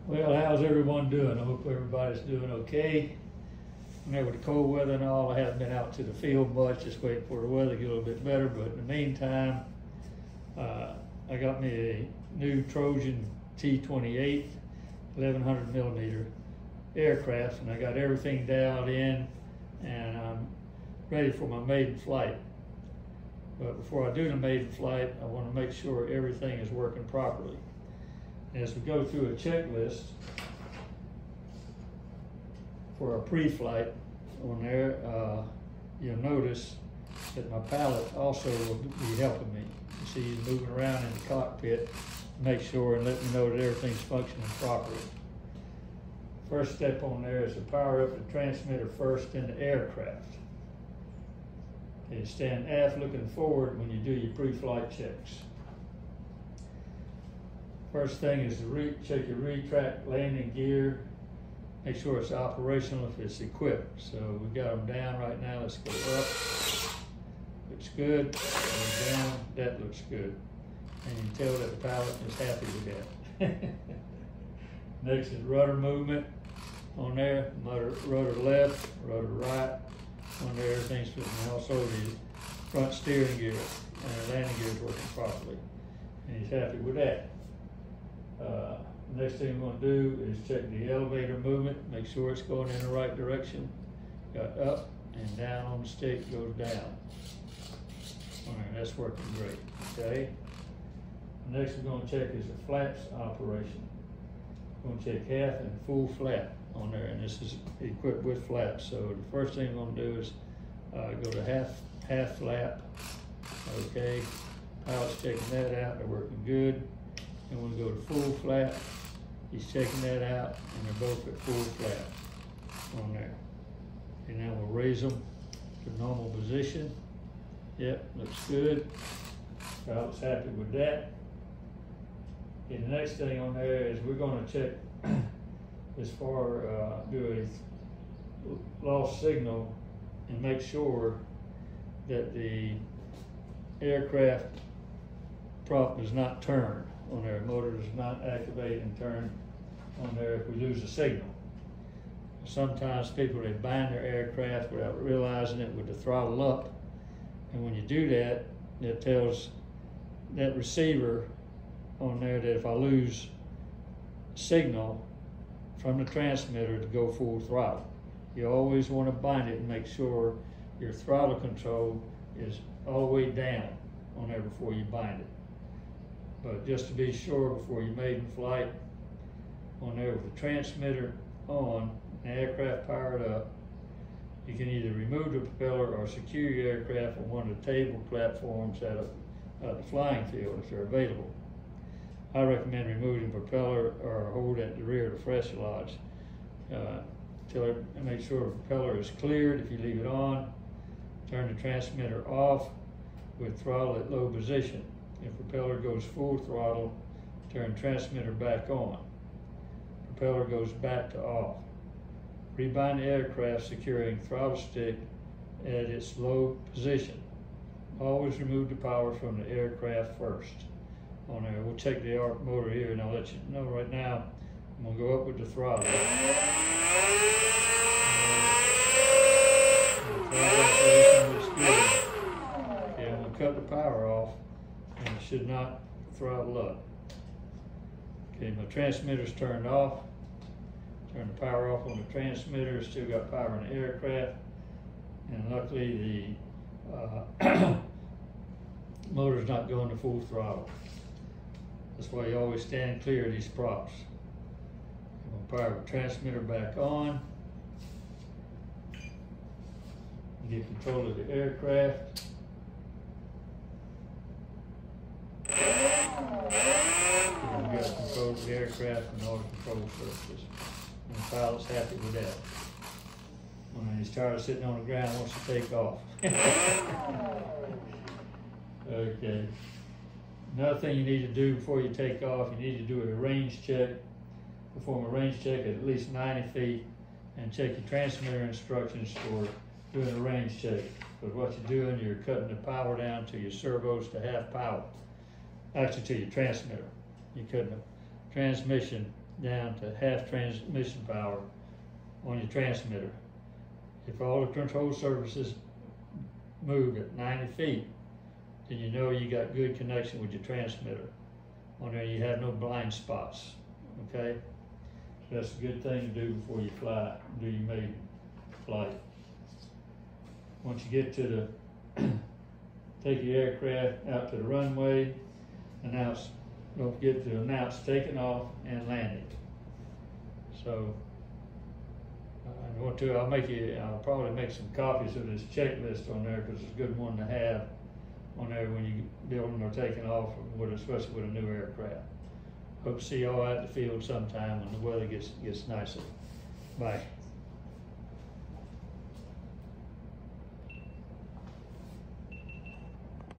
Well, how's everyone doing? I hope everybody's doing okay. Now with the cold weather and all, I haven't been out to the field much, just waiting for the weather to get a little bit better. But in the meantime, I got me a new Trojan T-28 1100 millimeter aircraft, and I got everything dialed in, and I'm ready for my maiden flight. But before I do the maiden flight, I want to make sure everything is working properly. As we go through a checklist for a pre-flight on there, you'll notice that my pilot also will be helping me. You see he's moving around in the cockpit to make sure and let me know that everything's functioning properly. First step on there is to power up the transmitter first in the aircraft. Okay, stand aft looking forward when you do your pre-flight checks. First thing is to check your retract landing gear. Make sure it's operational if it's equipped. So we got them down right now. Let's go up. Looks good. Go down. That looks good. And you can tell that the pilot is happy with that. Next is rudder movement on there. Rudder left, rudder right. On there, everything's fitting. Also the front steering gear and the landing gear is working properly. And he's happy with that. Next thing we're going to do is check the elevator movement, make sure it's going in the right direction. Got up and down on the stick, goes down. All right, that's working great, okay? Next we're going to check is the flaps operation. We're going to check half and full flap on there, and this is equipped with flaps. So the first thing we're going to do is go to half flap, okay? Pilot's checking that out, they're working good. And we'll go to full flap. He's checking that out, and they're both at full flap on there. And now we'll raise them to normal position. Yep, looks good. Pilot's happy with that. And the next thing on there is we're going to check as far do a lost signal and make sure that the aircraft prop does not turn on there. Motor does not activate and turn on there if we lose a signal. Sometimes people, they bind their aircraft without realizing it with the throttle up, and when you do that, it tells that receiver on there that if I lose signal from the transmitter to go full throttle. You always want to bind it and make sure your throttle control is all the way down on there before you bind it. But just to be sure, before your maiden flight, on there with the transmitter on, and aircraft powered up, you can either remove the propeller or secure your aircraft on one of the table platforms at the flying field if they're available. I recommend removing the propeller or hold at the rear of the fuselage until make sure the propeller is cleared. If you leave it on, turn the transmitter off with throttle at low position. If propeller goes full throttle, turn transmitter back on. Propeller goes back to off. Rebind the aircraft securing throttle stick at its low position. Always remove the power from the aircraft first. On there, we'll check the motor here, and I'll let you know right now. I'm gonna go up with the throttle. Everything looks good. Okay, I'm gonna cut the power off. And it should not throttle up. Okay, my transmitter's turned off. Turn the power off on the transmitter. Still got power in the aircraft. And luckily the motor's not going to full throttle. That's why you always stand clear of these props. I'm gonna power the transmitter back on. Get control of the aircraft. We got control of the aircraft and all the control surfaces. And the pilot's happy with that. When he's tired of sitting on the ground, wants to take off. Okay. Another thing you need to do before you take off, you need to do a range check. Perform a range check at least 90 feet and check your transmitter instructions for doing a range check. Because what you're doing, you're cutting the power down to your servos to half power. Actually to your transmitter. You're cutting the transmission down to half transmission power on your transmitter. If all the control surfaces move at 90 feet, then you know you got good connection with your transmitter. On there, you have no blind spots, okay? So that's a good thing to do before you fly, do your maiden flight. Once you get to the, take your aircraft out to the runway, don't forget to announce taking off and landing. So, I'll probably make some copies of this checklist on there because it's a good one to have on there when you building or taking off, especially with a new aircraft. Hope to see y'all out in the field sometime when the weather gets nicer. Bye.